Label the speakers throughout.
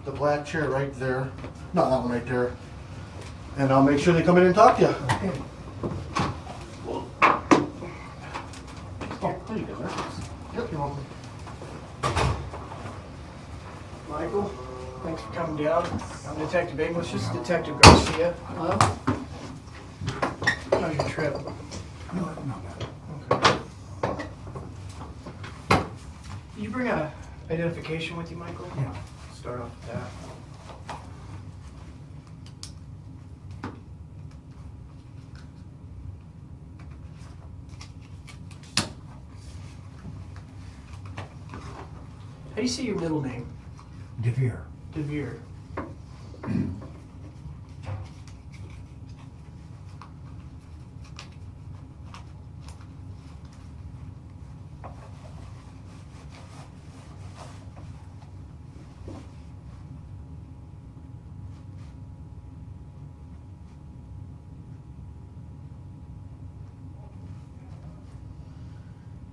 Speaker 1: the black chair right there. No, that one right there. And I'll make sure they come in and talk to you.
Speaker 2: Okay.
Speaker 1: Oh, there you go. Yep, you're welcome.
Speaker 2: Michael, thanks for coming down. I'm Detective English. This is Detective Garcia. Hello. How's your trip?
Speaker 3: No, not bad.
Speaker 2: Okay. You bring a identification with you, Michael?
Speaker 3: Yeah.
Speaker 2: Start off with that. How do you say your middle name?
Speaker 3: DeVere.
Speaker 2: DeVere.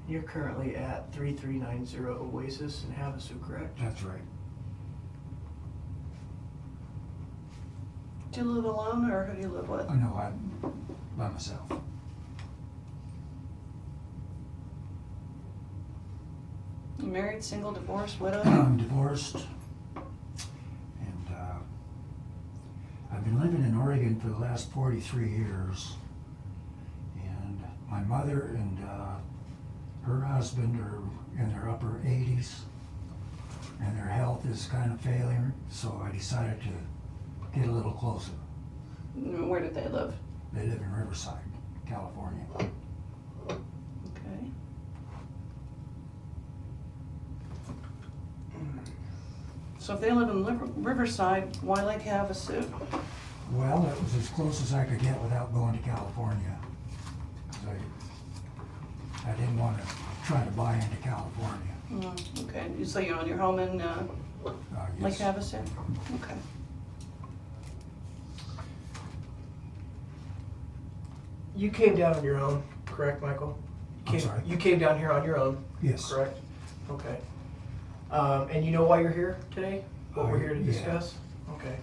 Speaker 2: You're currently at 3390 Oasis in Havasu, correct?
Speaker 3: That's right.
Speaker 4: Do you live alone, or who do you live with?
Speaker 3: Oh, no, I'm by myself.
Speaker 4: You married, single, divorced, widowed?
Speaker 3: I'm divorced, and I've been living in Oregon for the last 43 years. And my mother and her husband are in their upper 80s, and their health is kind of failing, so I decided to get a little closer.
Speaker 4: Where did they live?
Speaker 3: They live in Riverside, California.
Speaker 4: Okay. So if they live in Riverside, why Lake Havasu?
Speaker 3: Well, it was as close as I could get without going to California. 'Cause I didn't want to try to buy into California.
Speaker 4: Okay. So you own your home in Lake
Speaker 3: Yes.
Speaker 4: Havasu? Okay.
Speaker 2: You came down on your own, correct, Michael?
Speaker 3: I'm sorry?
Speaker 2: You came down here on your own,
Speaker 3: Yes.
Speaker 2: correct? Okay. And you know why you're here today? What we're here to
Speaker 3: Yeah.
Speaker 2: discuss? Okay.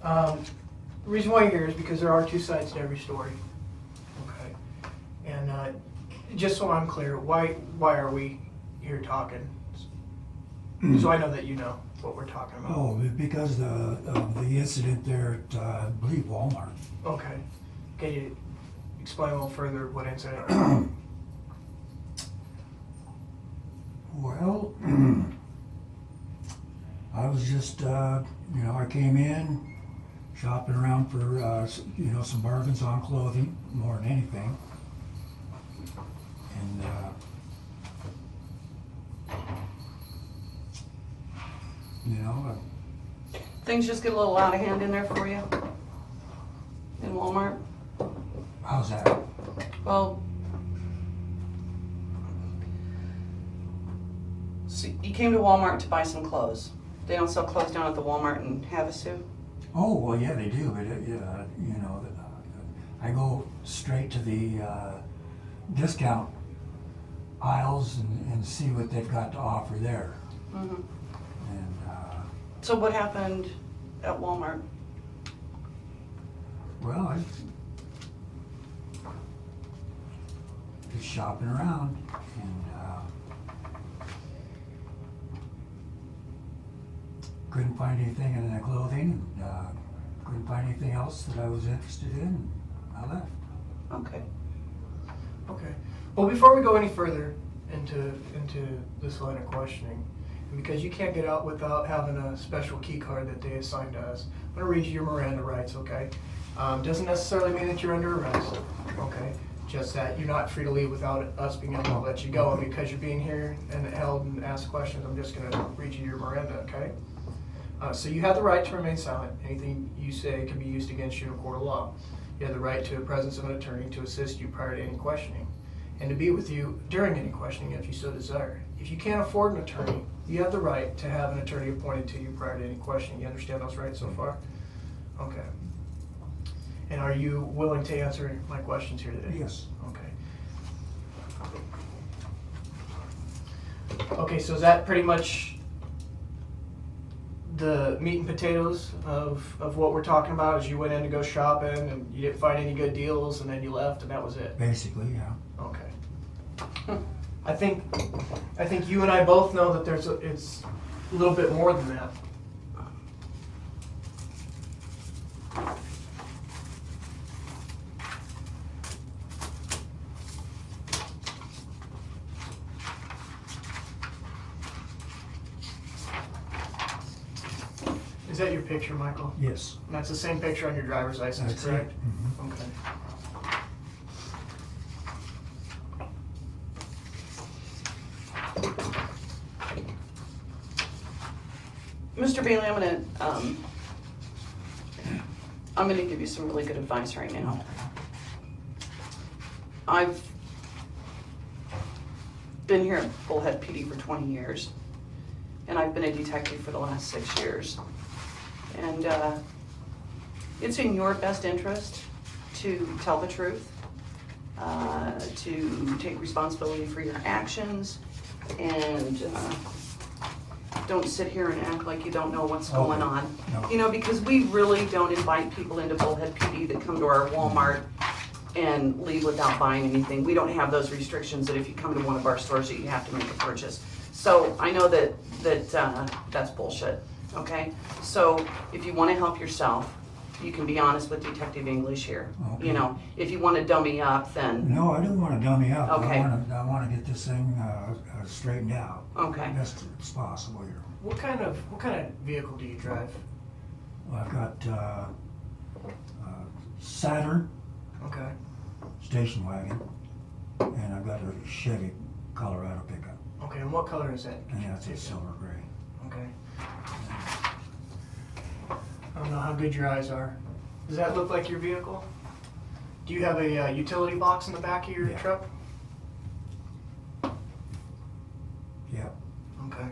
Speaker 2: The reason why you're here is because there are two sides to every story. Okay. And just so I'm clear, why are we here talking? So I know that you know what we're talking about.
Speaker 3: Oh, because of the incident there at, I believe, Walmart.
Speaker 2: Okay. Can you explain a little further what incident?
Speaker 3: Well, I was just, I came in, shopping around for, some bargains on clothing, more than anything. And,
Speaker 4: Things just get a little out of hand in there for you? In Walmart?
Speaker 3: how's that?
Speaker 4: Well, so you came to Walmart to buy some clothes. They don't sell clothes down at the Walmart in Havasu?
Speaker 3: Oh, well, yeah, they do, but, I go straight to the discount aisles and see what they've got to offer there.
Speaker 4: Mm-hmm.
Speaker 3: And,
Speaker 4: So what happened at Walmart?
Speaker 3: well, I was shopping around and couldn't find anything in the clothing, couldn't find anything else that I was interested in, and I left.
Speaker 4: Okay.
Speaker 2: Okay. Well, before we go any further into this line of questioning, and because you can't get out without having a special key card that they assigned to us, I'm going to read you your Miranda rights, okay? Doesn't necessarily mean that you're under arrest, okay? Just that you're not free to leave without us being able to let you go. And because you're being here and held and asked questions, I'm just going to read you your Miranda, okay? So you have the right to remain silent. Anything you say can be used against you in a court of law. You have the right to the presence of an attorney to assist you prior to any questioning, and to be with you during any questioning if you so desire. If you can't afford an attorney, you have the right to have an attorney appointed to you prior to any questioning. You understand those rights so far? Okay. And are you willing to answer my questions here today?
Speaker 3: Yes.
Speaker 2: Okay. Okay, so is that pretty much the meat and potatoes of what we're talking about is you went in to go shopping and you didn't find any good deals and then you left and that was it?
Speaker 3: Basically, yeah.
Speaker 2: Okay. I think you and I both know that it's a little bit more than that. Is that your picture, Michael?
Speaker 3: Yes.
Speaker 2: And that's the same picture on your driver's license,
Speaker 3: That's
Speaker 2: correct?
Speaker 3: it. Mhm.
Speaker 2: Okay.
Speaker 4: Mr. Bailey, I'm gonna give you some really good advice right now. I've been here at Bullhead PD for 20 years, and I've been a detective for the last 6 years. And it's in your best interest to tell the truth, to take responsibility for your actions, and don't sit here and act like you don't know what's going on.
Speaker 3: No.
Speaker 4: You know, because we really don't invite people into Bullhead PD that come to our Walmart and leave without buying anything. We don't have those restrictions that if you come to one of our stores that you have to make a purchase. So I know that that's bullshit, okay? So if you want to help yourself, you can be honest with Detective English here.
Speaker 3: Okay.
Speaker 4: You know, if you want to dummy up, then
Speaker 3: No, I don't want to dummy up.
Speaker 4: Okay.
Speaker 3: I want to get this thing straightened out.
Speaker 4: Okay.
Speaker 3: Best as possible here.
Speaker 2: What kind of vehicle do you drive?
Speaker 3: Well, I've got Saturn
Speaker 2: Okay.
Speaker 3: station wagon, and I've got a Chevy Colorado pickup,
Speaker 2: Okay, and what color is that?
Speaker 3: and that's a silver gray.
Speaker 2: Okay. I don't know how good your eyes are. Does that look like your vehicle? Do you have a utility box in the back of your
Speaker 3: Yeah.
Speaker 2: truck?
Speaker 3: Yep,
Speaker 2: Okay.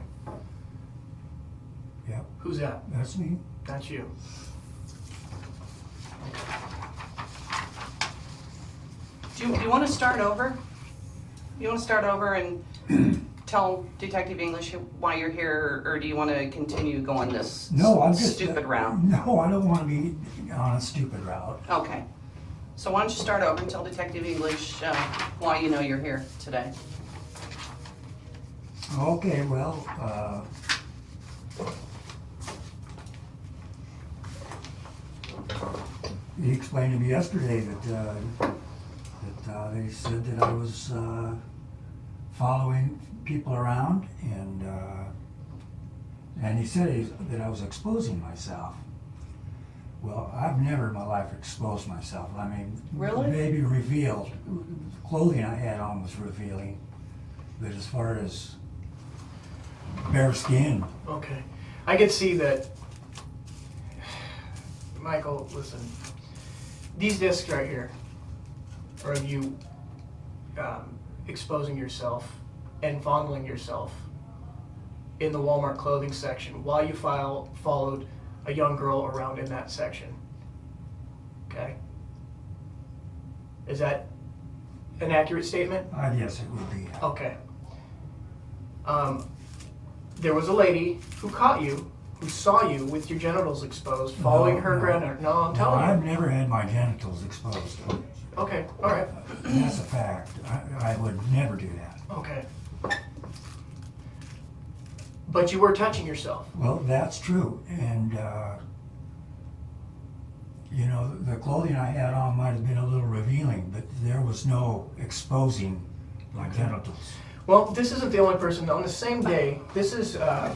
Speaker 3: yep,
Speaker 2: Who's that?
Speaker 3: that's me.
Speaker 2: That's you.
Speaker 4: do you want to start over? You want to start over and tell Detective English why you're here, or do you want to continue going this
Speaker 3: No, I'm just
Speaker 4: stupid route?
Speaker 3: No, I don't want to be on a stupid route.
Speaker 4: Okay. So why don't you start over and tell Detective English why you know you're here today?
Speaker 3: Okay, well, he explained to me yesterday that they said that I was following people around, and he said that I was exposing myself. Well, I've never in my life exposed myself. I mean,
Speaker 4: Really?
Speaker 3: maybe revealed. Clothing I had on was revealing, but as far as bare skin,
Speaker 2: Okay. I could see that. Michael, listen. These discs right here are of you exposing yourself and fondling yourself in the Walmart clothing section while you followed a young girl around in that section. Okay? Is that an accurate statement?
Speaker 3: I guess it would be.
Speaker 2: Okay. There was a lady who caught you, who saw you with your genitals exposed, following
Speaker 3: No,
Speaker 2: her
Speaker 3: no.
Speaker 2: granddaughter. No, I'm
Speaker 3: No,
Speaker 2: telling
Speaker 3: I've
Speaker 2: you.
Speaker 3: never had my genitals exposed.
Speaker 2: Okay, all right.
Speaker 3: That's a fact. I would never do that.
Speaker 2: Okay. But you were touching yourself.
Speaker 3: Well, that's true. And, you know, the clothing I had on might have been a little revealing, but there was no exposing my genitals.
Speaker 2: Well, this isn't the only person. On the same day, this is, I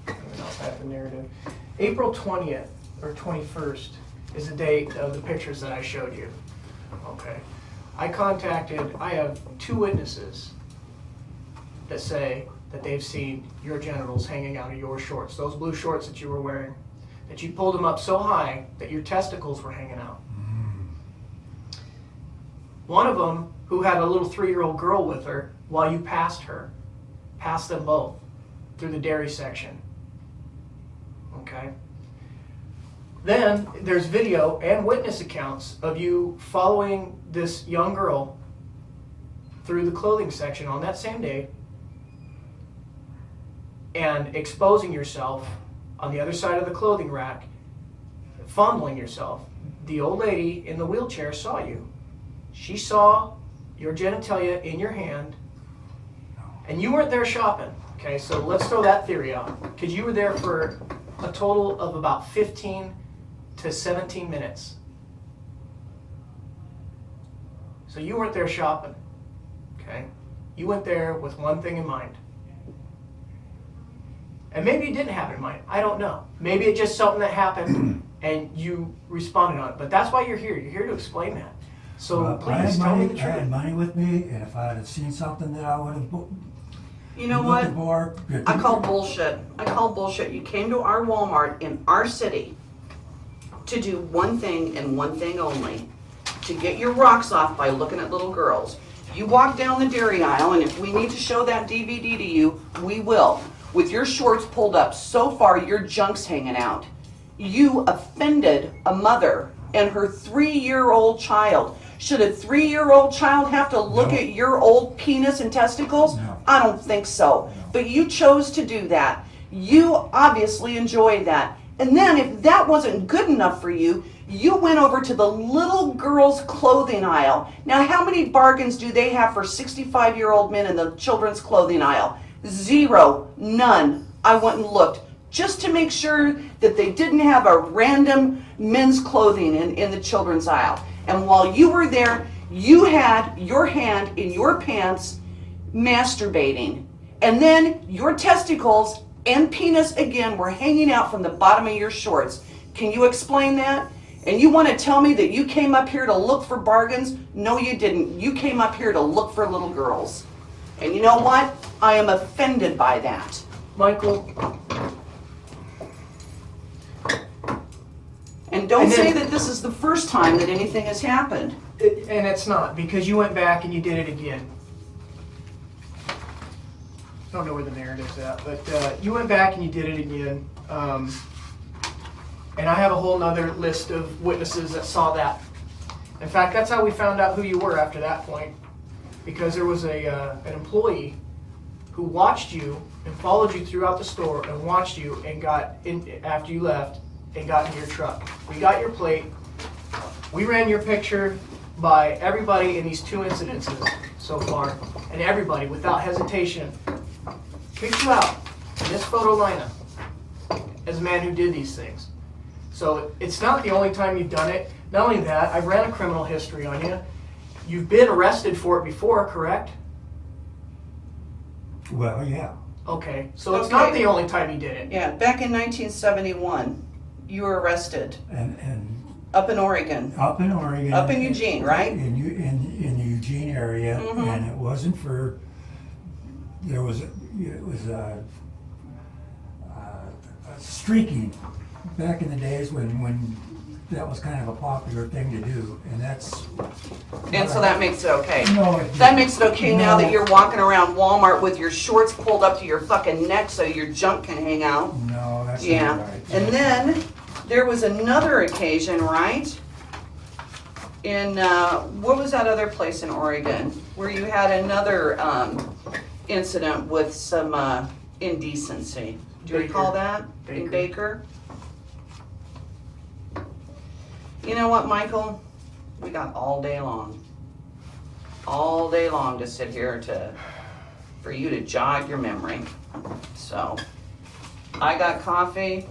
Speaker 2: don't know if I have the narrative. April 20th or 21st is the date of the pictures that I showed you. Okay. I have 2 witnesses that say that they've seen your genitals hanging out of your shorts, those blue shorts that you were wearing, that you pulled them up so high that your testicles were hanging out. One of them, who had a little 3-year-old girl with her, while you passed them both through the dairy section. Okay? Then there's video and witness accounts of you following this young girl through the clothing section on that same day. and exposing yourself on the other side of the clothing rack, fondling yourself. The old lady in the wheelchair saw you. She saw your genitalia in your hand, and you weren't there shopping. Okay, so let's throw that theory out, because you were there for a total of about 15 to 17 minutes. So you weren't there shopping, okay? You went there with one thing in mind. And maybe you didn't have it in mind, I don't know. Maybe it's just something that happened and you responded on it, but that's why you're here. You're here to explain that. So please tell me the
Speaker 3: I had
Speaker 2: truth.
Speaker 3: money with me, and if I had seen something that I would have
Speaker 4: You know what?
Speaker 3: looking for,
Speaker 4: I call bullshit. I call bullshit. You came to our Walmart in our city to do one thing and one thing only, to get your rocks off by looking at little girls. You walk down the dairy aisle, and if we need to show that DVD to you, we will. With your shorts pulled up so far, your junk's hanging out. You offended a mother and her 3-year-old child. Should a 3-year-old child have to look
Speaker 3: No.
Speaker 4: at your old penis and testicles?
Speaker 3: No.
Speaker 4: I don't think so.
Speaker 3: No.
Speaker 4: But you chose to do that. You obviously enjoyed that. And then if that wasn't good enough for you, you went over to the little girls' clothing aisle. Now, how many bargains do they have for 65-year-old men in the children's clothing aisle? 0, none. I went and looked just to make sure that they didn't have a random men's clothing in the children's aisle. And while you were there, you had your hand in your pants masturbating. And then your testicles and penis again were hanging out from the bottom of your shorts. Can you explain that? And you want to tell me that you came up here to look for bargains? No, you didn't. You came up here to look for little girls. And you know what? I am offended by that.
Speaker 2: Michael,
Speaker 4: And don't
Speaker 2: And then-
Speaker 4: say that this is the first time that anything has happened.
Speaker 2: and it's not, because you went back and you did it again. I don't know where the narrative's at, but you went back and you did it again. And I have a whole nother list of witnesses that saw that. In fact, that's how we found out who you were after that point, because there was an employee who watched you and followed you throughout the store and watched you and got in after you left and got in your truck. We got your plate. We ran your picture by everybody in these 2 incidences so far, and everybody, without hesitation, picked you out in this photo lineup as a man who did these things. So it's not the only time you've done it. Not only that, I ran a criminal history on you. You've been arrested for it before, correct?
Speaker 3: Well, yeah.
Speaker 2: Okay, so it's not
Speaker 4: Okay.
Speaker 2: the only time you did it.
Speaker 4: Yeah, back in 1971, you were arrested
Speaker 3: And
Speaker 4: up in Oregon.
Speaker 3: up in Oregon.
Speaker 4: Up in Eugene, right?
Speaker 3: In the Eugene area,
Speaker 4: Mhm.
Speaker 3: and it wasn't for. It was streaking back in the days when that was kind of a popular thing to do, and that's.
Speaker 4: And so that makes it okay.
Speaker 3: No,
Speaker 4: That makes it okay now that
Speaker 3: No.
Speaker 4: you're walking around Walmart with your shorts pulled up to your fucking neck so your junk can hang out.
Speaker 3: No, that's
Speaker 4: Yeah.
Speaker 3: not right.
Speaker 4: And then there was another occasion, right? In, what was that other place in Oregon? Where you had another incident with some indecency. Do you
Speaker 2: Baker.
Speaker 4: recall that? In Baker? You know what, Michael? We got all day long. All day long to sit here for you to jog your memory. So, I got coffee.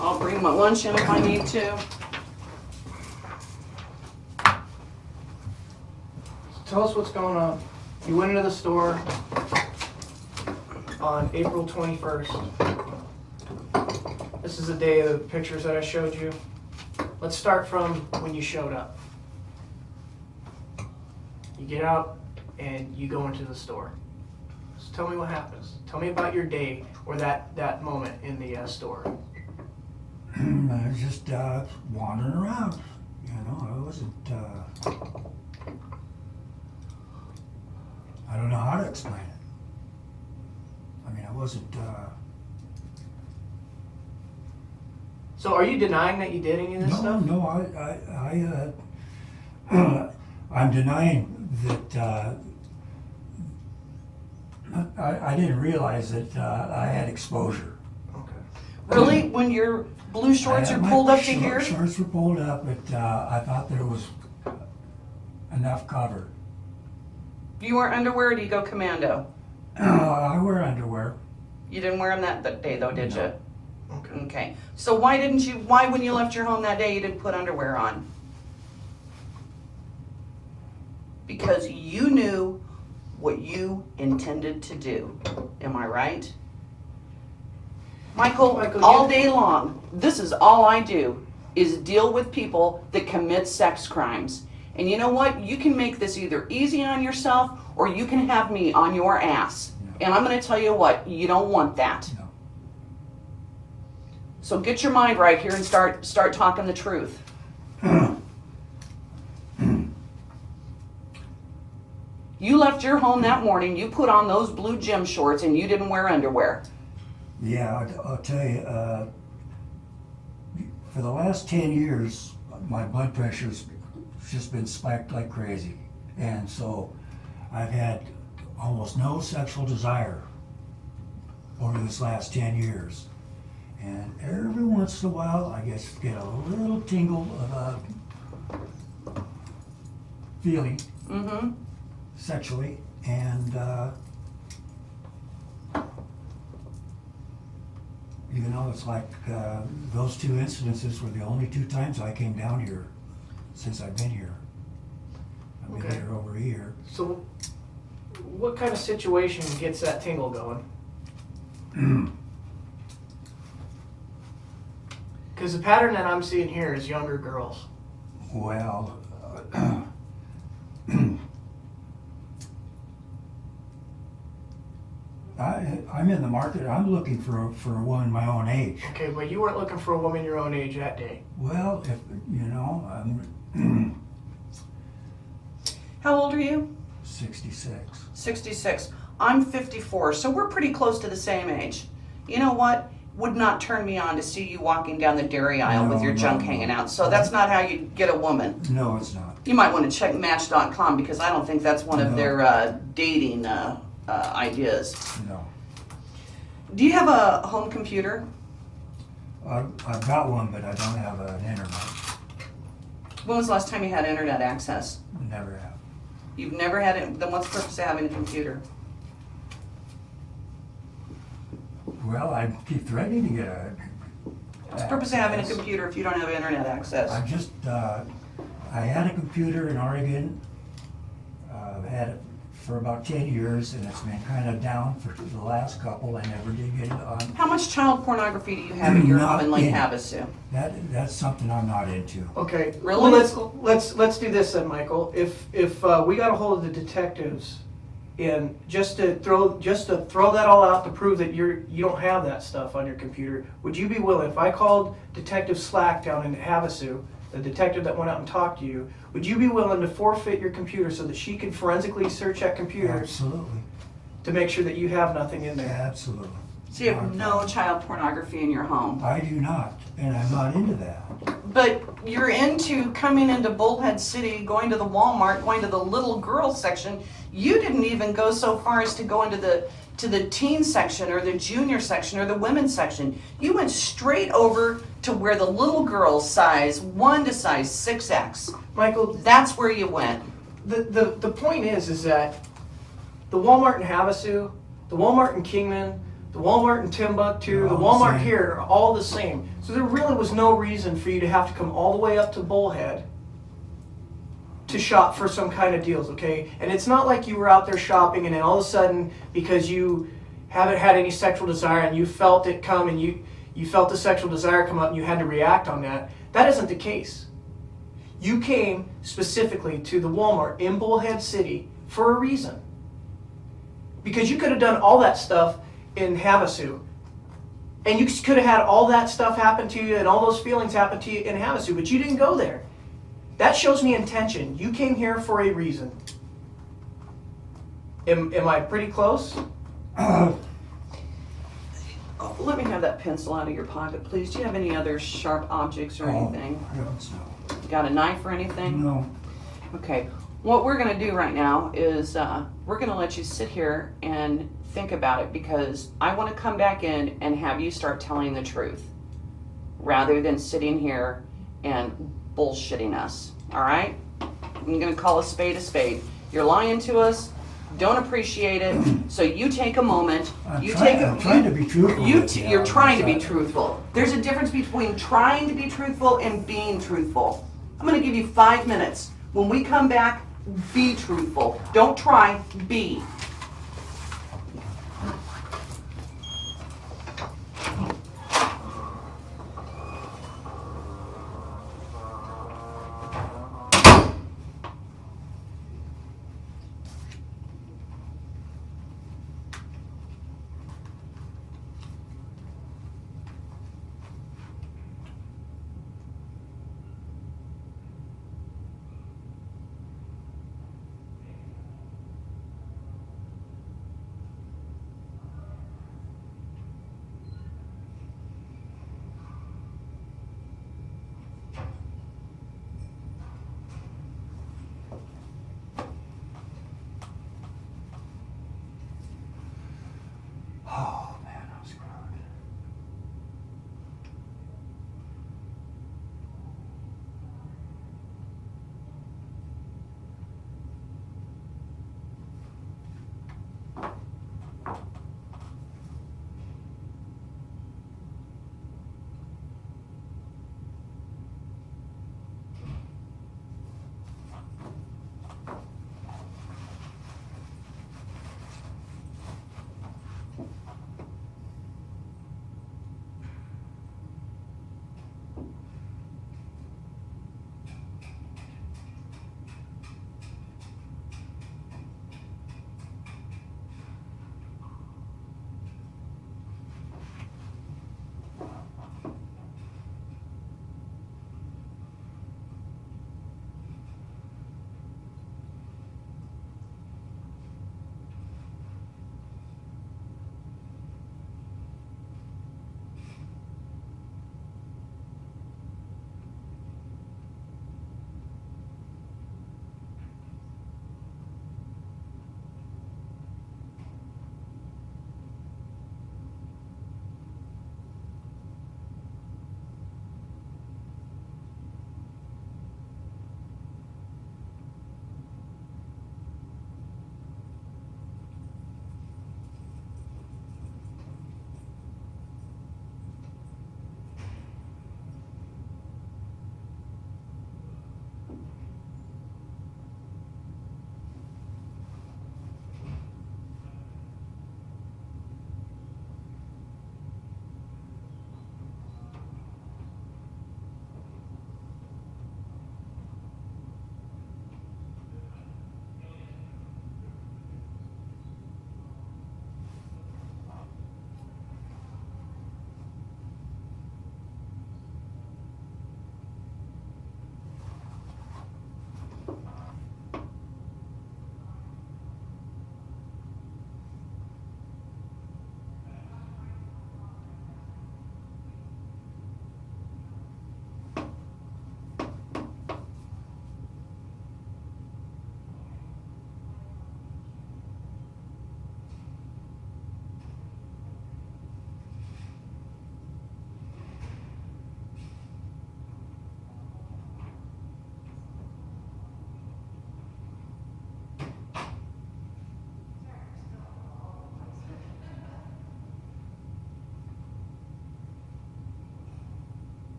Speaker 4: I'll bring my lunch in if I need to.
Speaker 2: Tell us what's going on. You went into the store on April 21st. This is the day of the pictures that I showed you. Let's start from when you showed up. You get out and you go into the store. So tell me what happens. Tell me about your day or that moment in the store.
Speaker 3: I was just wandering around. You know, I wasn't. I don't know how to explain it. I mean, I wasn't.
Speaker 2: So are you denying that you did any of this stuff?
Speaker 3: No, I'm denying that I didn't realize that I had exposure.
Speaker 2: Okay.
Speaker 4: Really? When your blue shorts are pulled up to here?
Speaker 3: Shorts were pulled up, but I thought there was enough cover.
Speaker 4: Do you wear underwear or do you go commando?
Speaker 3: I wear underwear.
Speaker 4: You didn't wear them that day though, did
Speaker 3: No.
Speaker 4: you?
Speaker 2: Okay.
Speaker 4: Okay. So why when you left your home that day you didn't put underwear on? Because you knew what you intended to do. Am I right? Michael, all day long, this is all I do, is deal with people that commit sex crimes. And you know what? You can make this either easy on yourself or you can have me on your ass.
Speaker 3: No.
Speaker 4: And I'm going to tell you what, you don't want that.
Speaker 3: No.
Speaker 4: So get your mind right here and start talking the truth. You left your home that morning, you put on those blue gym shorts and you didn't wear underwear.
Speaker 3: Yeah, I'll tell you, for the last 10 years, my blood pressure's just been spiked like crazy. And so I've had almost no sexual desire over this last 10 years. And every once in a while, I get a little tingle of a feeling
Speaker 4: Mm-hmm.
Speaker 3: sexually, and even though it's like those two incidences were the only 2 times I came down here since I've been here. I've been
Speaker 2: Okay.
Speaker 3: here over a year.
Speaker 2: So, what kind of situation gets that tingle going? Because the pattern that I'm seeing here is younger girls.
Speaker 3: Well, I'm in the market. I'm looking for a woman my own age.
Speaker 2: Okay, but you weren't looking for a woman your own age that day.
Speaker 3: Well, if you know, I'm
Speaker 4: How old are you?
Speaker 3: 66.
Speaker 4: 66. I'm 54, so we're pretty close to the same age. You know what? Would not turn me on to see you walking down the dairy aisle with your junk hanging out. So that's not how you get a woman.
Speaker 3: No, it's not.
Speaker 4: You might want to check Match.com because I don't think that's one of
Speaker 3: No.
Speaker 4: their dating ideas.
Speaker 3: No.
Speaker 4: Do you have a home computer?
Speaker 3: I've got one, but I don't have an internet.
Speaker 4: When was the last time you had internet access?
Speaker 3: Never have.
Speaker 4: You've never had it? Then what's the purpose of having a computer?
Speaker 3: Well, I keep threatening to get a.
Speaker 4: What's the purpose of having a
Speaker 3: access.
Speaker 4: computer if you don't have internet access?
Speaker 3: I just, I had a computer in Oregon. Had it for about 10 years, and it's been kind of down for the last couple. I never did get it on.
Speaker 4: How much child pornography do you have in your home in Lake
Speaker 3: Not any.
Speaker 4: Havasu?
Speaker 3: That's something I'm not into.
Speaker 2: Okay.
Speaker 4: Really?
Speaker 2: Well, let's do this then, Michael. If we got a hold of the detectives, and just to throw that all out to prove that you don't have that stuff on your computer, would you be willing? If I called Detective Slack down in Havasu, the detective that went out and talked to you, would you be willing to forfeit your computer so that she can forensically search that computer
Speaker 3: Absolutely.
Speaker 2: to make sure that you have nothing in there?
Speaker 3: Absolutely.
Speaker 4: So you have no child pornography in your home.
Speaker 3: I do not, and I'm not into that.
Speaker 4: But you're into coming into Bullhead City, going to the Walmart, going to the little girl section. You didn't even go so far as to go into the teen section or the junior section or the women's section. You went straight over to where the little girls size 1 to size 6X.
Speaker 2: Michael,
Speaker 4: That's where you went.
Speaker 2: the point is that the Walmart in Havasu, the Walmart in Kingman, the Walmart in Timbuktu,
Speaker 3: They're
Speaker 2: the
Speaker 3: all the
Speaker 2: Walmart
Speaker 3: same.
Speaker 2: here are all the same. So there really was no reason for you to have to come all the way up to Bullhead to shop for some kind of deals, okay? And it's not like you were out there shopping and then all of a sudden, because you haven't had any sexual desire and you felt it come and you felt the sexual desire come up and you had to react on that. That isn't the case. You came specifically to the Walmart in Bullhead City for a reason. Because you could have done all that stuff in Havasu. And you could have had all that stuff happen to you and all those feelings happen to you in Havasu, but you didn't go there. That shows me intention. You came here for a reason. Am I pretty close?
Speaker 4: Oh, let me have that pencil out of your pocket, please. Do you have any other sharp objects or anything?
Speaker 3: Oh, heavens no.
Speaker 4: You got a knife or anything?
Speaker 3: No.
Speaker 4: Okay. What we're gonna do right now is we're gonna let you sit here and think about it, because I wanna come back in and have you start telling the truth rather than sitting here and bullshitting us, all right? I'm gonna call a spade a spade. You're lying to us, don't appreciate it, so you take a moment.
Speaker 3: I'm trying to be truthful.
Speaker 4: You're trying to be truthful. There's a difference between trying to be truthful and being truthful. I'm gonna give you 5 minutes. When we come back, be truthful. Don't try, be.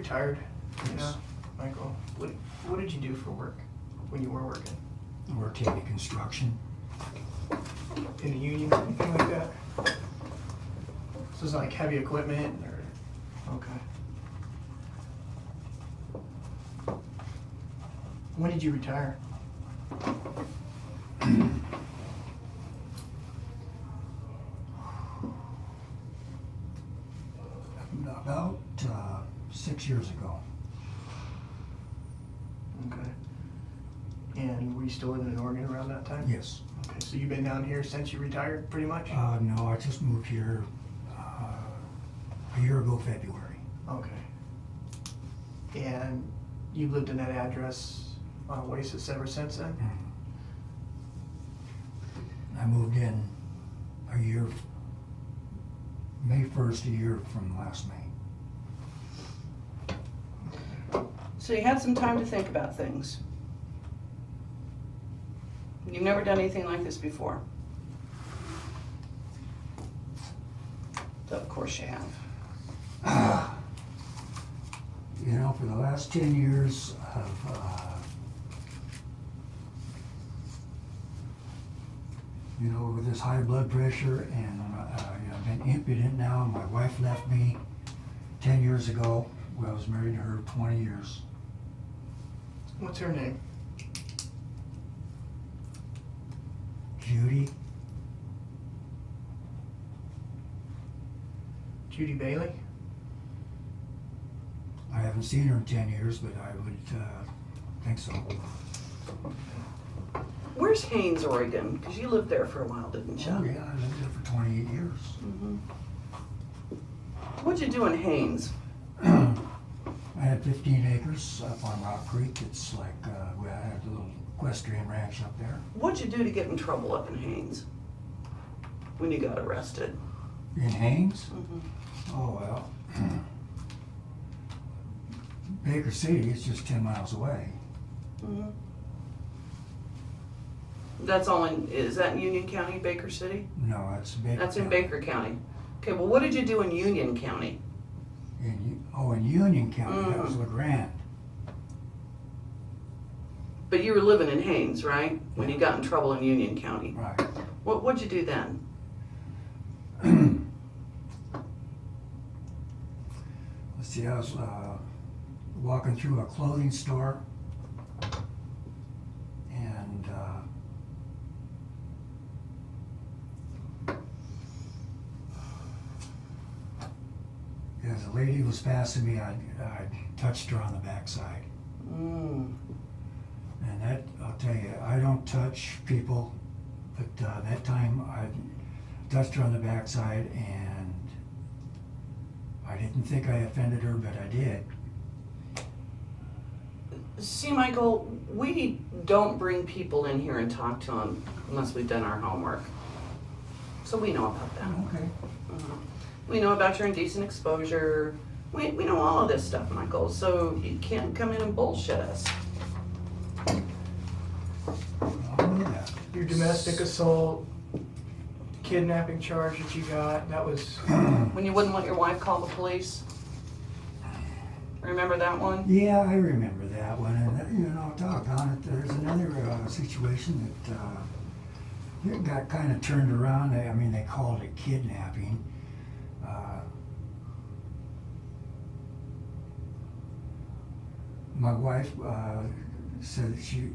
Speaker 2: retired?
Speaker 3: Yes.
Speaker 2: Yeah, Michael. What did you do for work when you were working?
Speaker 3: I worked heavy construction.
Speaker 2: In a union or anything like that? So it's like heavy equipment or, okay. When did you retire?
Speaker 3: About 6 years ago.
Speaker 2: Okay. And were you still living in Oregon around that time?
Speaker 3: Yes.
Speaker 2: Okay, so you've been down here since you retired, pretty much?
Speaker 3: No, I just moved here a year ago, February.
Speaker 2: Okay. And you've lived in that address on Oasis ever since then?
Speaker 3: I moved in a year, May 1st, a year from last May.
Speaker 4: So you had some time to think about things. You've never done anything like this before. So of course you have.
Speaker 3: You know, for the last 10 years, you know, with this high blood pressure, and you know, I've been impudent now. My wife left me 10 years ago. Well, I was married to her 20 years.
Speaker 2: What's her name?
Speaker 3: Judy,
Speaker 2: Judy Bailey?
Speaker 3: I haven't seen her in 10 years, but I would think so.
Speaker 4: Where's Haines, Oregon? Because you lived there for a while, didn't you?
Speaker 3: Oh, yeah, I lived there for 28 years.
Speaker 4: Mm-hmm. What'd you do in Haines?
Speaker 3: I had 15 acres up on Rock Creek. It's like, I had a little equestrian ranch up there.
Speaker 4: What'd you do to get in trouble up in Haines when you got arrested?
Speaker 3: In Haines?
Speaker 4: Mm-hmm.
Speaker 3: Oh, well, Baker City is just 10 miles away.
Speaker 4: Mm-hmm. That's all in, is that in Union County, Baker City?
Speaker 3: No, that's Baker
Speaker 4: That's in
Speaker 3: County.
Speaker 4: Baker County. Okay, well, what did you do in Union County?
Speaker 3: In Union County, that was LeGrand.
Speaker 4: But you were living in Haines, right? When you got in trouble in Union County.
Speaker 3: Right.
Speaker 4: What'd you do then?
Speaker 3: Let's see, I was walking through a clothing store, and as a lady was passing me, I touched her on the backside.
Speaker 4: Mm.
Speaker 3: And that, I'll tell you, I don't touch people, but that time I touched her on the backside, and I didn't think I offended her, but I did.
Speaker 4: See, Michael, we don't bring people in here and talk to them unless we've done our homework. So we know about that.
Speaker 3: Okay.
Speaker 4: We know about your indecent exposure. We know all of this stuff, Michael, so you can't come in and bullshit us.
Speaker 3: I'll do that.
Speaker 2: Your domestic assault, kidnapping charge that you got, that was,
Speaker 4: When you wouldn't let your wife call the police? Remember that one?
Speaker 3: Yeah, I remember that one, and you know, doggone it, there's another situation that it got kind of turned around. I mean, they called it kidnapping. My wife said that she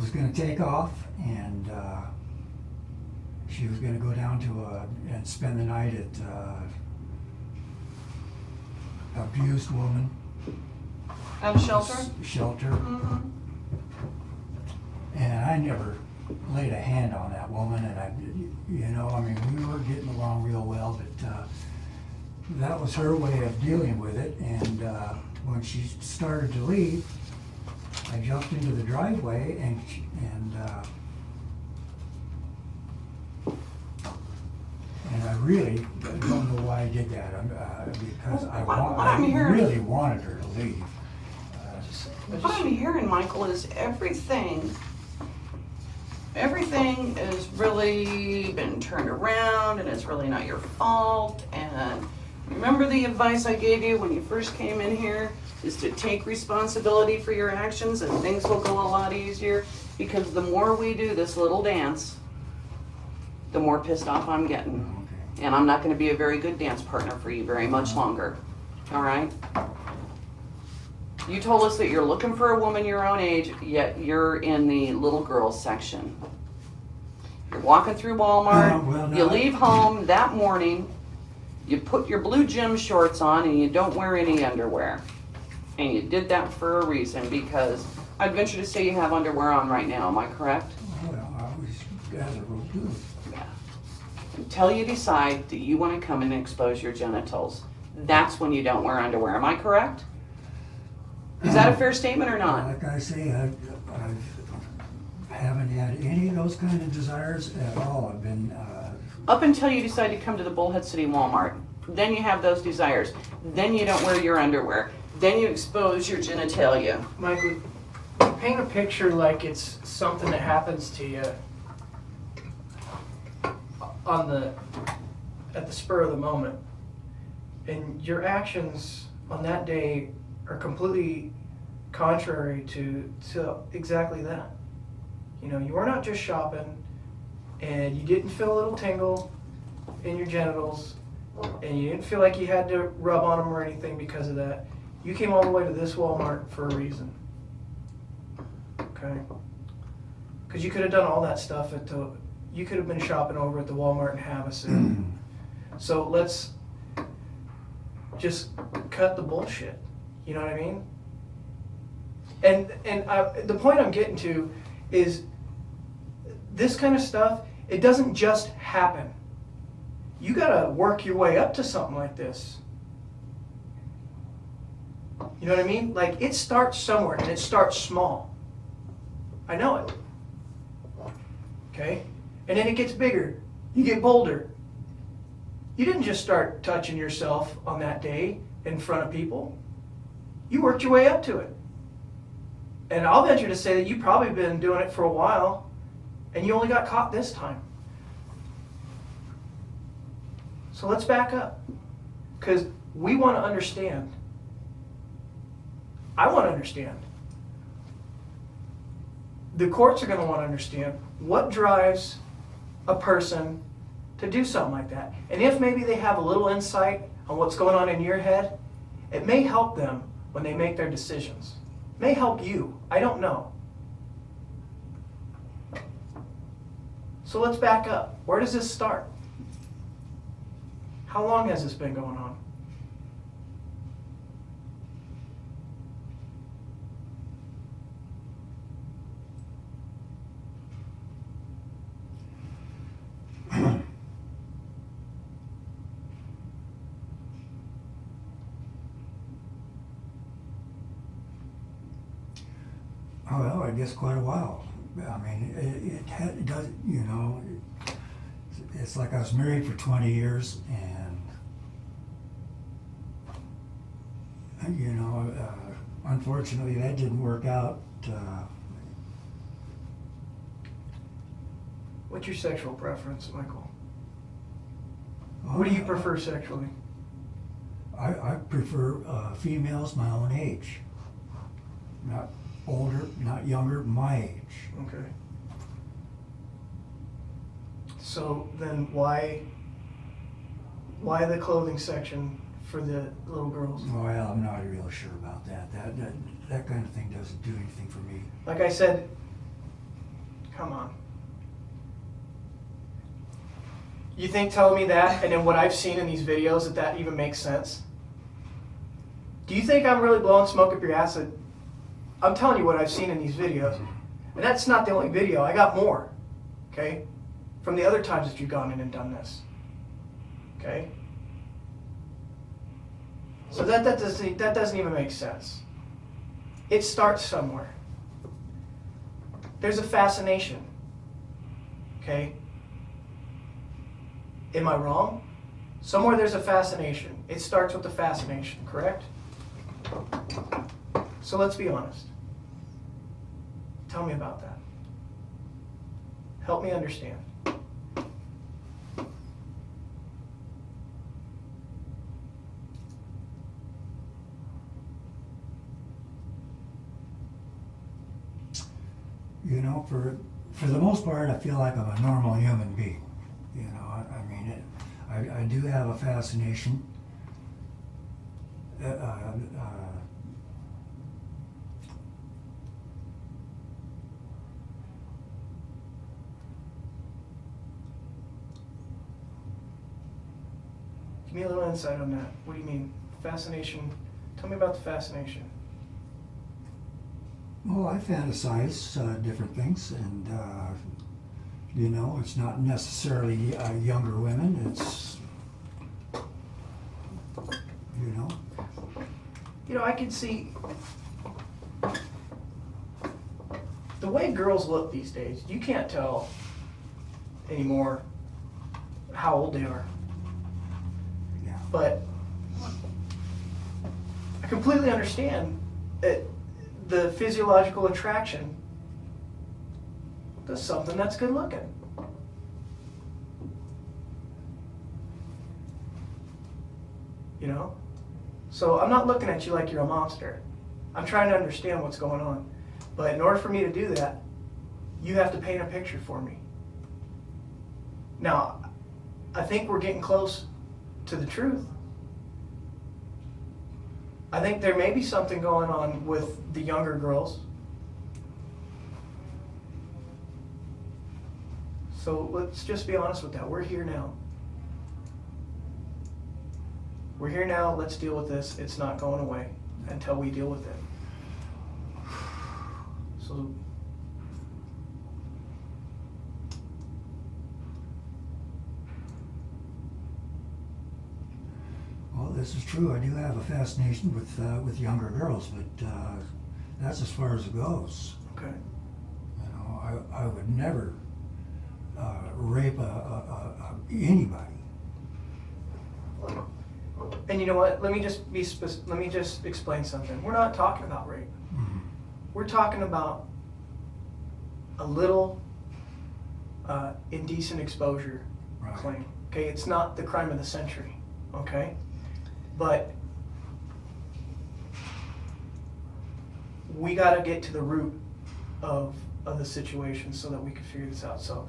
Speaker 3: was going to take off, and she was going to go down to and spend the night at abused woman
Speaker 4: At a shelter?
Speaker 3: shelter.
Speaker 4: Mm-hmm.
Speaker 3: And I never laid a hand on that woman, and you know, I mean, we were getting along real well, but that was her way of dealing with it. And when she started to leave, I jumped into the driveway, and I really don't know why I did that, because I really wanted her to leave.
Speaker 4: What I'm hearing, Michael, is everything has really been turned around, and it's really not your fault, and Remember the advice I gave you when you first came in here? Is to take responsibility for your actions and things will go a lot easier. Because the more we do this little dance, the more pissed off I'm getting.
Speaker 3: Okay.
Speaker 4: And I'm not gonna be a very good dance partner for you very much longer. All right? You told us that you're looking for a woman your own age, yet you're in the little girls section. You're walking through Walmart,
Speaker 3: Well, no,
Speaker 4: you leave home that morning, you put your blue gym shorts on and you don't wear any underwear. And you did that for a reason, because I'd venture to say you have underwear on right now, am I correct?
Speaker 3: Well, I always gather will do.
Speaker 4: Yeah. Until you decide that you want to come and expose your genitals, that's when you don't wear underwear, am I correct? Is that a fair statement or not?
Speaker 3: Like I say, I haven't had any of those kind of desires at all. I've been,
Speaker 4: Up until you decide to come to the Bullhead City Walmart, then you have those desires. Then you don't wear your underwear. Then you expose your genitalia.
Speaker 2: Michael, you paint a picture like it's something that happens to you at the spur of the moment. And your actions on that day are completely contrary to exactly that. You know, you were not just shopping and you didn't feel a little tingle in your genitals and you didn't feel like you had to rub on them or anything because of that. You came all the way to this Walmart for a reason. Okay? Because you could have done all that stuff you could have been shopping over at the Walmart in Havasu. So let's just cut the bullshit. You know what I mean? And the point I'm getting to is this kind of stuff, it doesn't just happen. You gotta work your way up to something like this. You know what I mean? Like, it starts somewhere and it starts small. I know it. Okay? And then it gets bigger. You get bolder. You didn't just start touching yourself on that day in front of people. You worked your way up to it. And I'll venture to say that you've probably been doing it for a while and you only got caught this time. So let's back up. Because we want to understand. I want to understand. The courts are going to want to understand what drives a person to do something like that. And if maybe they have a little insight on what's going on in your head, it may help them when they make their decisions. It may help you. I don't know. So let's back up. Where does this start? How long has this been going on?
Speaker 3: oh, well, I guess quite a while. I mean, it does, you know, it's like I was married for 20 years and, you know, unfortunately that didn't work out.
Speaker 2: What's your sexual preference, Michael? What do you prefer sexually?
Speaker 3: I prefer females my own age. Not older, not younger, my age.
Speaker 2: Okay. So then why the clothing section for the little girls?
Speaker 3: Well, I'm not real sure about that. That kind of thing doesn't do anything for me.
Speaker 2: Like I said, come on. You think telling me that and then what I've seen in these videos that even makes sense? Do you think I'm really blowing smoke up your ass? I'm telling you what I've seen in these videos. And that's not the only video. I got more. Okay? From the other times that you've gone in and done this. Okay? So that doesn't even make sense. It starts somewhere. There's a fascination. Okay? Am I wrong? Somewhere there's a fascination. It starts with the fascination, correct? So let's be honest. Tell me about that. Help me understand.
Speaker 3: know, for the most part, I feel like I'm a normal human being. You know, I mean, I do have a fascination.
Speaker 2: Give me a little insight on that. What do you mean? Fascination. Tell me about the fascination.
Speaker 3: Well, I fantasize different things, and you know, it's not necessarily younger women. It's, you know.
Speaker 2: You know, I can see the way girls look these days. You can't tell anymore how old they are.
Speaker 3: Yeah.
Speaker 2: But I completely understand that the physiological attraction to something that's good looking. You know? So I'm not looking at you like you're a monster. I'm trying to understand what's going on. But in order for me to do that, you have to paint a picture for me. Now, I think we're getting close to the truth. I think there may be something going on with the younger girls. So let's just be honest with that. We're here now. We're here now. Let's deal with this. It's not going away until we deal with it. So
Speaker 3: Well, this is true. I do have a fascination with younger girls, but that's as far as it goes.
Speaker 2: okay.
Speaker 3: You know, I would never rape anybody.
Speaker 2: And you know what? Let me just explain something. We're not talking about rape.
Speaker 3: Mhm.
Speaker 2: We're talking about a little indecent exposure
Speaker 3: Right.
Speaker 2: claim. Okay, it's not the crime of the century. Okay, but we got to get to the root of the situation so that we can figure this out. So,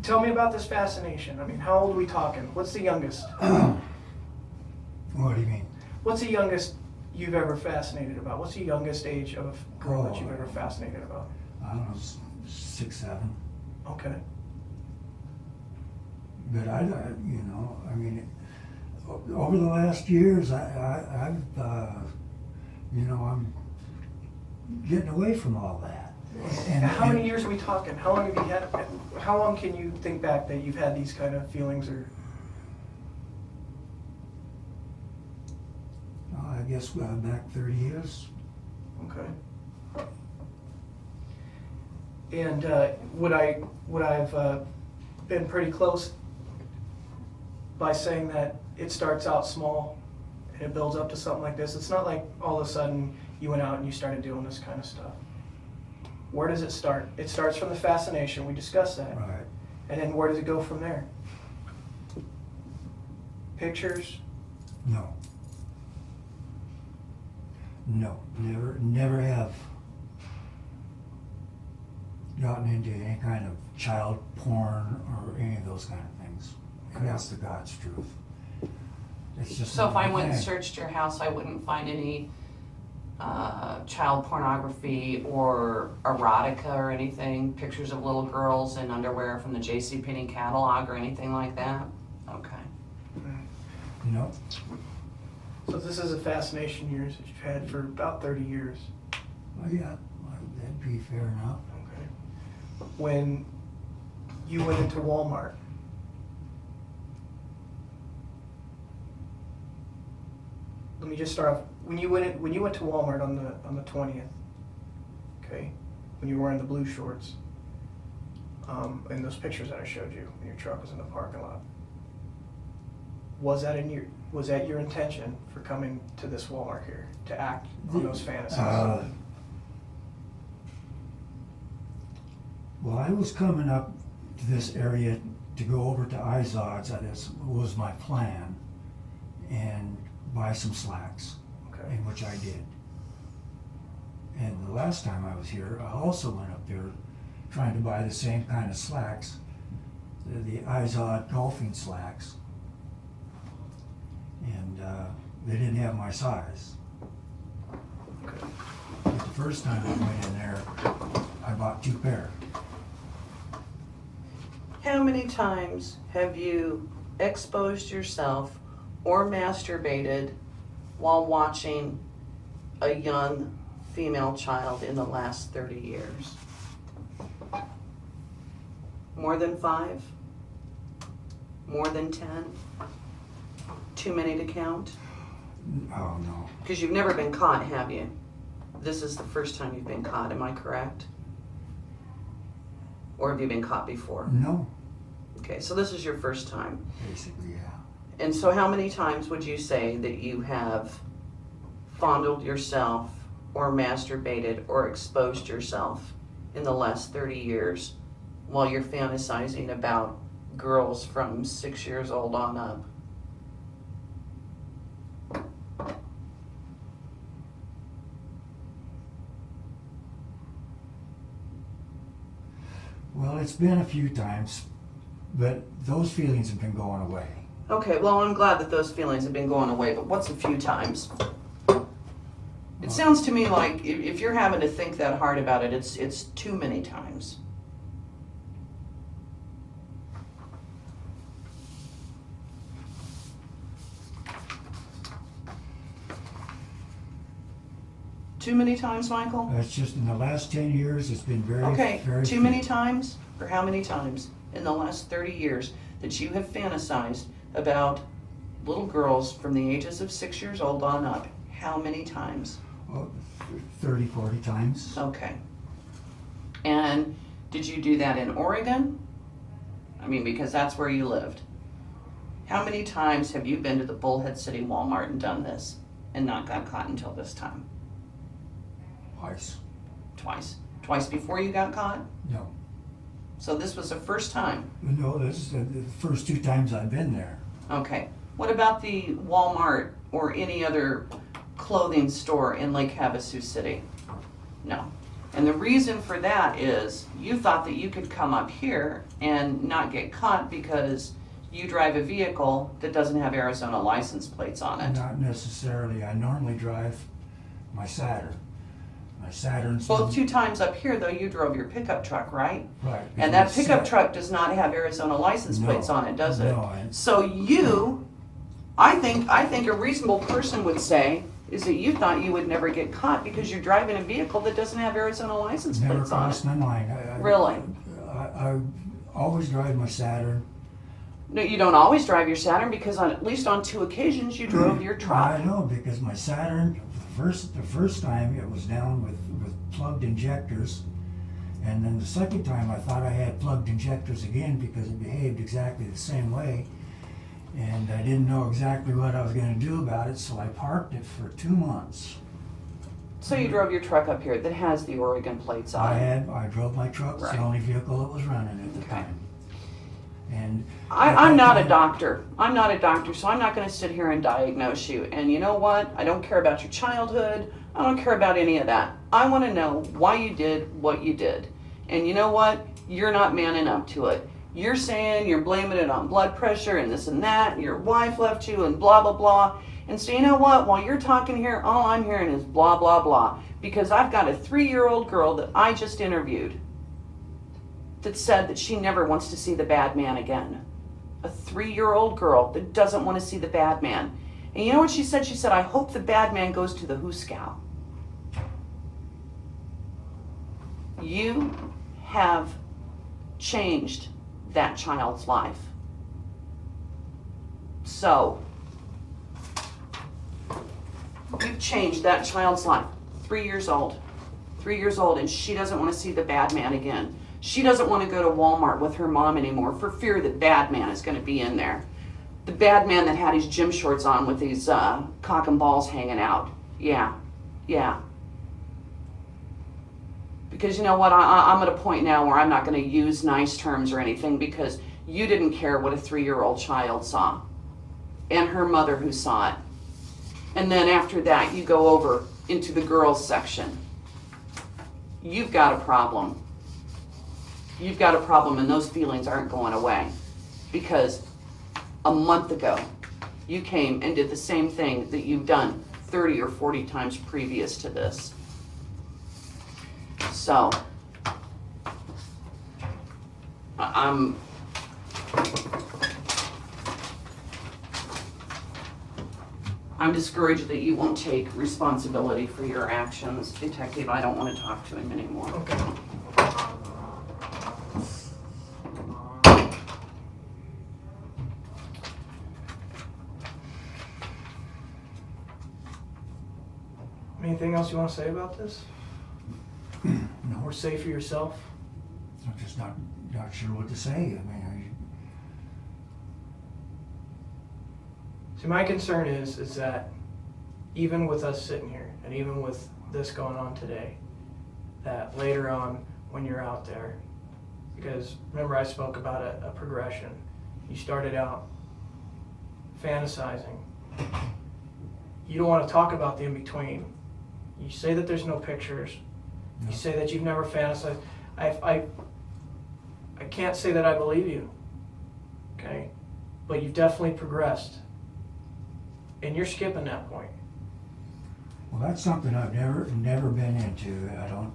Speaker 2: tell me about this fascination. I mean, how old are we talking? What's the youngest?
Speaker 3: What do you mean?
Speaker 2: What's the youngest you've ever fascinated about? What's the youngest age of a girl that you've ever fascinated about?
Speaker 3: I don't know, 6, 7.
Speaker 2: Okay.
Speaker 3: But you know, I mean, over the last years, I've, you know, I'm getting away from all that.
Speaker 2: And how many years are we talking? How long have you had? How long can you think back that you've had these kind of feelings? Or
Speaker 3: I guess back 30 years.
Speaker 2: okay. And would I've been pretty close by saying that it starts out small and it builds up to something like this? It's not like all of a sudden you went out and you started doing this kind of stuff. Where does it start? It starts from the fascination. We discussed that.
Speaker 3: Right.
Speaker 2: And then where does it go from there? Pictures?
Speaker 3: No. No, never have gotten into any kind of child porn or any of those kind of things. And that's the God's truth. It's just
Speaker 4: So if
Speaker 3: not
Speaker 4: I
Speaker 3: my
Speaker 4: went and
Speaker 3: thing.
Speaker 4: searched your house, I wouldn't find any child pornography or erotica or anything, pictures of little girls in underwear from the JCPenney catalog or anything like that? Okay.
Speaker 3: No.
Speaker 2: So this is a fascination of yours that you've had for about 30 years.
Speaker 3: Well, yeah, that'd be fair enough.
Speaker 2: Okay. When you went into Walmart, let me just start off. When you went to Walmart on the 20th, okay, when you were wearing the blue shorts, and those pictures that I showed you, and your truck was in the parking lot, was that your intention for coming to this Walmart here to act on those fantasies?
Speaker 3: Well, I was coming up to this area to go over to Izod's. That was my plan, and buy some slacks,
Speaker 2: Okay.
Speaker 3: in which I did. And the last time I was here, I also went up there trying to buy the same kind of slacks, the Izod golfing slacks. And they didn't have my size.
Speaker 2: Okay.
Speaker 3: But the first time I went in there, I bought 2 pair.
Speaker 4: How many times have you exposed yourself or masturbated while watching a young female child in the last 30 years? More than 5? More than 10? Too many to count?
Speaker 3: Oh, no.
Speaker 4: Because you've never been caught, have you? This is the first time you've been caught, am I correct? Or have you been caught before?
Speaker 3: No,
Speaker 4: Okay, so this is your first time.
Speaker 3: basically, yeah.
Speaker 4: And so how many times would you say that you have fondled yourself or masturbated or exposed yourself in the last 30 years while you're fantasizing about girls from 6 years old on up?
Speaker 3: Well, it's been a few times, but those feelings have been going away.
Speaker 4: Okay, well, I'm glad that those feelings have been going away, but what's a few times? It sounds to me like if you're having to think that hard about it, it's too many times. Too many times, Michael?
Speaker 3: It's just in the last 10 years, it's been very,
Speaker 4: Okay,
Speaker 3: very
Speaker 4: too
Speaker 3: few.
Speaker 4: many times? Or how many times in the last 30 years that you have fantasized about little girls from the ages of 6 years old on up? How many times?
Speaker 3: Oh, 30, 40 times.
Speaker 4: Okay. And did you do that in Oregon? I mean, because that's where you lived. How many times have you been to the Bullhead City Walmart and done this and not got caught until this time?
Speaker 3: Twice.
Speaker 4: Twice. Twice before you got caught?
Speaker 3: No.
Speaker 4: So this was the first time?
Speaker 3: No, this is the first 2 times I've been there.
Speaker 4: Okay. What about the Walmart or any other clothing store in Lake Havasu City? No. And the reason for that is you thought that you could come up here and not get caught because you drive a vehicle that doesn't have Arizona license plates on it.
Speaker 3: Not necessarily. I normally drive my Saturn. My Saturn's...
Speaker 4: Both 2 times up here, though, you drove your pickup truck, right?
Speaker 3: Right.
Speaker 4: And that pickup truck does not have Arizona license plates on it, does it?
Speaker 3: No.
Speaker 4: So you, I think a reasonable person would say is that you thought you would never get caught because you're driving a vehicle that doesn't have Arizona license
Speaker 3: Never
Speaker 4: plates on
Speaker 3: crossed
Speaker 4: it.
Speaker 3: my mind.
Speaker 4: Really?
Speaker 3: I always drive my Saturn.
Speaker 4: No, you don't always drive your Saturn because at least on 2 occasions you drove your truck.
Speaker 3: I know, because my Saturn, the first time it was down with plugged injectors, and then the second time I thought I had plugged injectors again because it behaved exactly the same way, and I didn't know exactly what I was going to do about it, so I parked it for 2 months.
Speaker 4: So you drove your truck up here that has the Oregon plates on it.
Speaker 3: I drove my truck. It's
Speaker 4: Right.
Speaker 3: the only vehicle that was running at the
Speaker 4: Okay.
Speaker 3: time. And
Speaker 4: I'm not a doctor. I'm not a doctor, so I'm not going to sit here and diagnose you. And you know what? I don't care about your childhood. I don't care about any of that. I want to know why you did what you did. And you know what? You're not manning up to it. You're saying you're blaming it on blood pressure and this and that, and your wife left you and blah, blah, blah. And so you know what? While you're talking here, all I'm hearing is blah, blah, blah. Because I've got a 3-year-old girl that I just interviewed that said that she never wants to see the bad man again. A 3-year-old girl that doesn't want to see the bad man. And you know what she said? She said, I hope the bad man goes to the Hooskow. You have changed that child's life. So, you've changed that child's life. 3 years old. 3 years old, and she doesn't want to see the bad man again. She doesn't want to go to Walmart with her mom anymore for fear that bad man is going to be in there. The bad man that had his gym shorts on with his cock and balls hanging out. Yeah. Because you know what, I'm at a point now where I'm not going to use nice terms or anything because you didn't care what a 3-year-old child saw. And her mother who saw it. And then after that, you go over into the girls section. you've got a problem. You've got a problem, and those feelings aren't going away. Because a month ago, you came and did the same thing that you've done 30 or 40 times previous to this. So, I'm discouraged that you won't take responsibility for your actions. Detective, I don't want to talk to him anymore.
Speaker 2: Okay. Anything else you want to say about this?
Speaker 3: No,
Speaker 2: Or say for yourself?
Speaker 3: I'm just not sure what to say. I mean,
Speaker 2: See, my concern is that even with us sitting here, and even with this going on today, that later on when you're out there, because remember I spoke about a progression. You started out fantasizing. You don't want to talk about the in-between. You say that there's no pictures.
Speaker 3: No.
Speaker 2: You say that you've never fantasized. I can't say that I believe you, okay? But you've definitely progressed. And you're skipping that point.
Speaker 3: well, that's something I've never been into. I don't,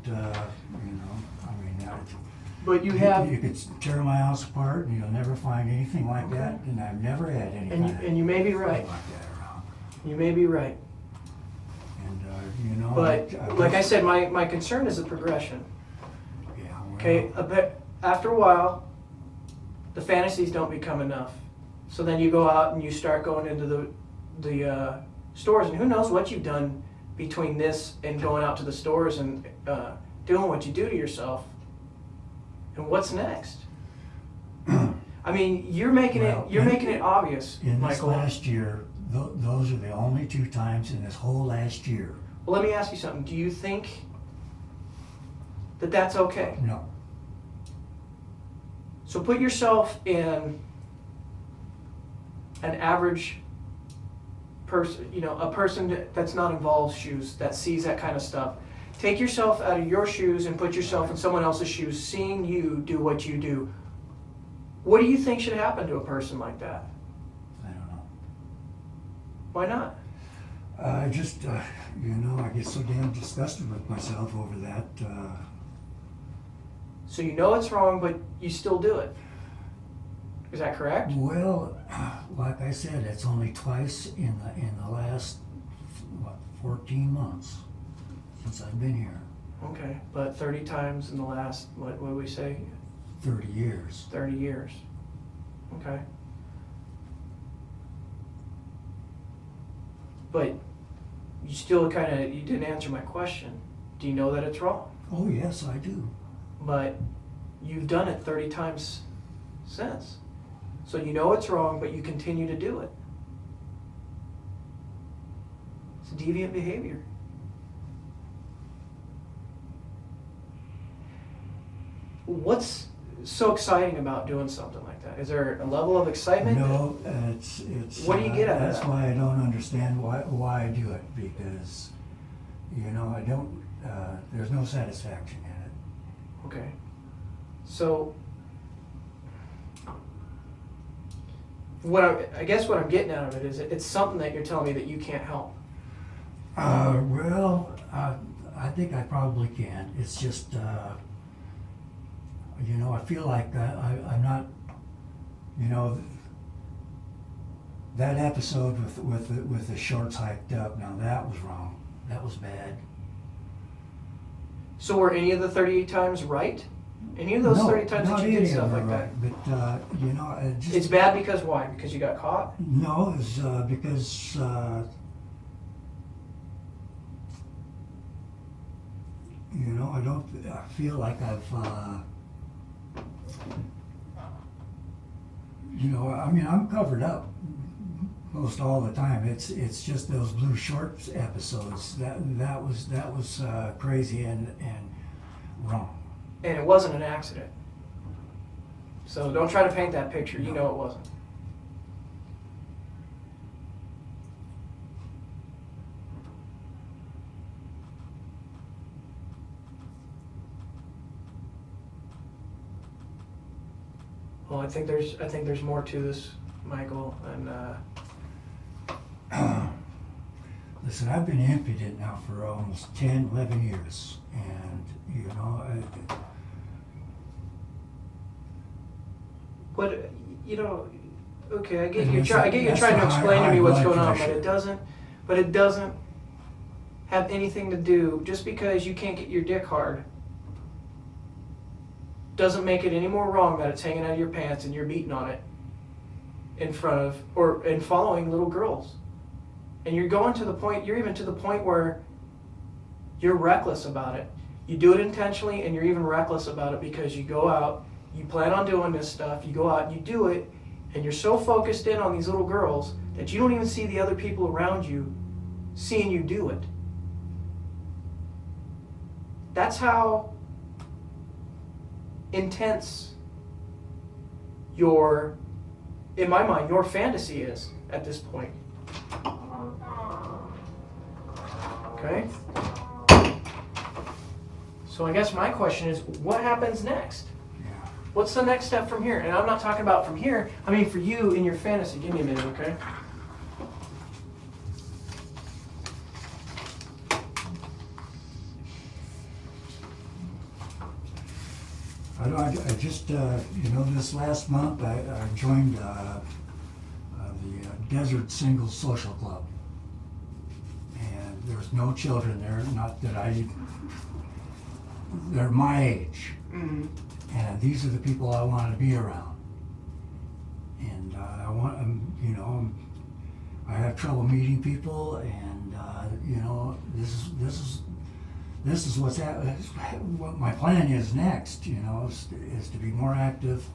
Speaker 2: But you have,
Speaker 3: You could tear my house apart and you'll never find anything like that, and I've never had any kind of
Speaker 2: and you may be
Speaker 3: thing
Speaker 2: right.
Speaker 3: like that around.
Speaker 2: You may be right.
Speaker 3: And,
Speaker 2: But like I said, my concern is the progression.
Speaker 3: Yeah, well,
Speaker 2: Okay, after a while, the fantasies don't become enough. So then you go out and you start going into the stores, and who knows what you've done between this and going out to the stores and doing what you do to yourself. And what's next? I mean, you're making it obvious,
Speaker 3: in this
Speaker 2: Michael.
Speaker 3: last year, those are the only 2 times in this whole last year.
Speaker 2: Well, let me ask you something. Do you think that that's okay?
Speaker 3: No.
Speaker 2: So put yourself in an average person, a person that's not involved shoes, that sees that kind of stuff. Take yourself out of your shoes and put yourself in someone else's shoes, seeing you do what you do. What do you think should happen to a person like that?
Speaker 3: I don't know.
Speaker 2: Why not?
Speaker 3: I just, I get so damn disgusted with myself over that.
Speaker 2: So you know it's wrong, but you still do it. Is that correct?
Speaker 3: Well, like I said, it's only twice in the last 14 months since I've been here.
Speaker 2: Okay, but 30 times in the last, what do we say?
Speaker 3: 30 years.
Speaker 2: 30 years. Okay. But you still you didn't answer my question. Do you know that it's wrong?
Speaker 3: Oh yes, I do.
Speaker 2: But you've done it 30 times since. So you know it's wrong, but you continue to do it. It's deviant behavior. What's so exciting about doing something like that? Is there a level of excitement?
Speaker 3: No, it's.
Speaker 2: What do you get out of
Speaker 3: That's
Speaker 2: that?
Speaker 3: why I don't understand why I do it, because, I don't. There's no satisfaction in it.
Speaker 2: Okay. So, I guess what I'm getting out of it is it's something that you're telling me that you can't help.
Speaker 3: Well, I think I probably can. It's just, I feel like I'm not, that episode with the shorts hiked up. Now that was wrong. That was bad.
Speaker 2: So were any of the 38 times right? Any of those
Speaker 3: No,
Speaker 2: 30 times
Speaker 3: not
Speaker 2: that you did
Speaker 3: any
Speaker 2: stuff
Speaker 3: of
Speaker 2: like
Speaker 3: them
Speaker 2: that?
Speaker 3: are right. But just
Speaker 2: It's bad because why? Because you got caught?
Speaker 3: no, it's because I feel like I've I'm covered up most all the time. It's just those blue shorts episodes that was crazy and wrong.
Speaker 2: And it wasn't an accident. So don't try to paint that picture. You know it wasn't. Well, I think there's more to this, Michael, and
Speaker 3: Listen, I've been impudent now for almost 10, 11 years, and you know,
Speaker 2: but you know, okay, I get
Speaker 3: And
Speaker 2: you're
Speaker 3: it's
Speaker 2: trying. I get you're
Speaker 3: that's
Speaker 2: trying to
Speaker 3: the
Speaker 2: explain to
Speaker 3: high
Speaker 2: me what's
Speaker 3: blood
Speaker 2: going on,
Speaker 3: pressure.
Speaker 2: but it doesn't have anything to do. Just because you can't get your dick hard doesn't make it any more wrong that it's hanging out of your pants and you're beating on it in front of and following little girls. And you're going to the point, you're even to the point where you're reckless about it. You do it intentionally and you're even reckless about it because you go out, you plan on doing this stuff, you go out, you do it, and you're so focused in on these little girls that you don't even see the other people around you seeing you do it. That's how intense in my mind, your fantasy is at this point. Okay? So I guess my question is, what happens next?
Speaker 3: yeah.
Speaker 2: What's the next step from here? And I'm not talking about from here, I mean for you in your fantasy. Give me a minute, okay?
Speaker 3: I just, you know, this last month I joined the Desert Singles Social Club. And there's no children there, not that they're my age.
Speaker 2: Mm-hmm.
Speaker 3: And these are the people I want to be around. And I want, you know, I have trouble meeting people, and you know, this is what my plan is next. You know, is to be more active.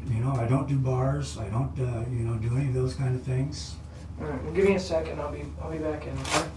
Speaker 3: You know, I don't do bars. I don't, you know, do any of those kind of things.
Speaker 2: All right, well, give me a second. I'll be back in. Okay?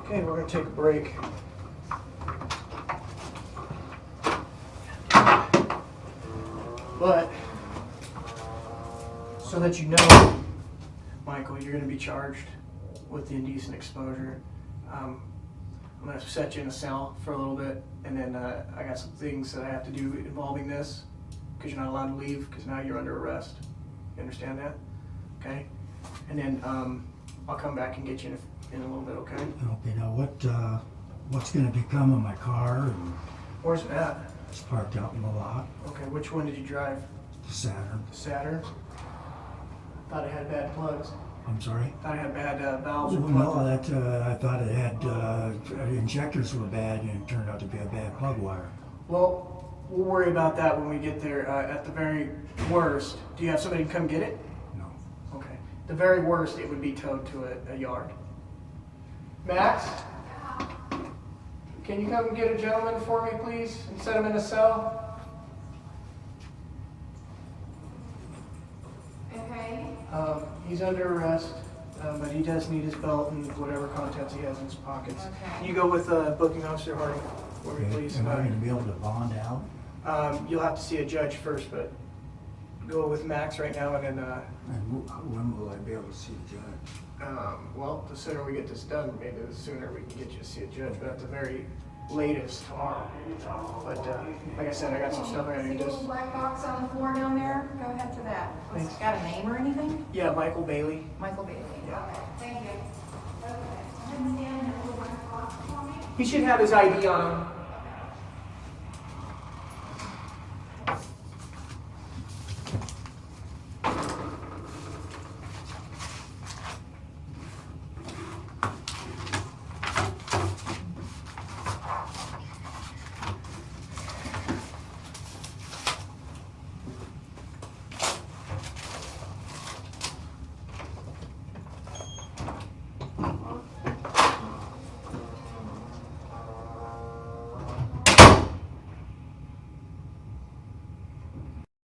Speaker 2: Okay, we're going to take a break. But, so that you know, Michael, you're going to be charged with the indecent exposure. I'm gonna set you in a cell for a little bit, and then I got some things that I have to do involving this, because you're not allowed to leave, because now you're under arrest. You understand that? Okay? And then I'll come back and get you in a little bit, okay?
Speaker 3: Okay, now what's gonna become of my car? And
Speaker 2: Where's it at?
Speaker 3: it's parked out in the lot,
Speaker 2: Okay, which one did you drive?
Speaker 3: the Saturn.
Speaker 2: The Saturn? Thought it had bad plugs.
Speaker 3: I'm sorry?
Speaker 2: Thought it had bad valves or
Speaker 3: Well,
Speaker 2: plugs.
Speaker 3: no, I thought it had, injectors were bad and it turned out to be a bad plug wire.
Speaker 2: Well, we'll worry about that when we get there. At the very worst, do you have somebody to come get it?
Speaker 3: No.
Speaker 2: Okay. The very worst, it would be towed to a yard. Max? Can you come get a gentleman for me, please, and set him in a cell?
Speaker 5: Okay.
Speaker 2: He's under arrest, but he does need his belt and whatever contents he has in his pockets.
Speaker 5: Okay.
Speaker 2: You go with booking officer Harding for me,
Speaker 3: Okay,
Speaker 2: please.
Speaker 3: am I gonna be able to bond out?
Speaker 2: You'll have to see a judge first, but go with Max right now, and then,
Speaker 3: And when will I be able to see the judge?
Speaker 2: well, the sooner we get this done, maybe the sooner we can get you to see a judge, but at the very latest tomorrow. But like I said, I got some stuff I gotta
Speaker 5: See
Speaker 2: do.
Speaker 5: the little black box on the floor down there? Go ahead to that. It's
Speaker 2: Thanks.
Speaker 5: got a name or anything?
Speaker 2: Yeah, Michael Bailey.
Speaker 5: Michael Bailey.
Speaker 2: Yeah.
Speaker 5: Okay, thank you. Okay. Stand in the little black box for me.
Speaker 2: He should have his ID on him.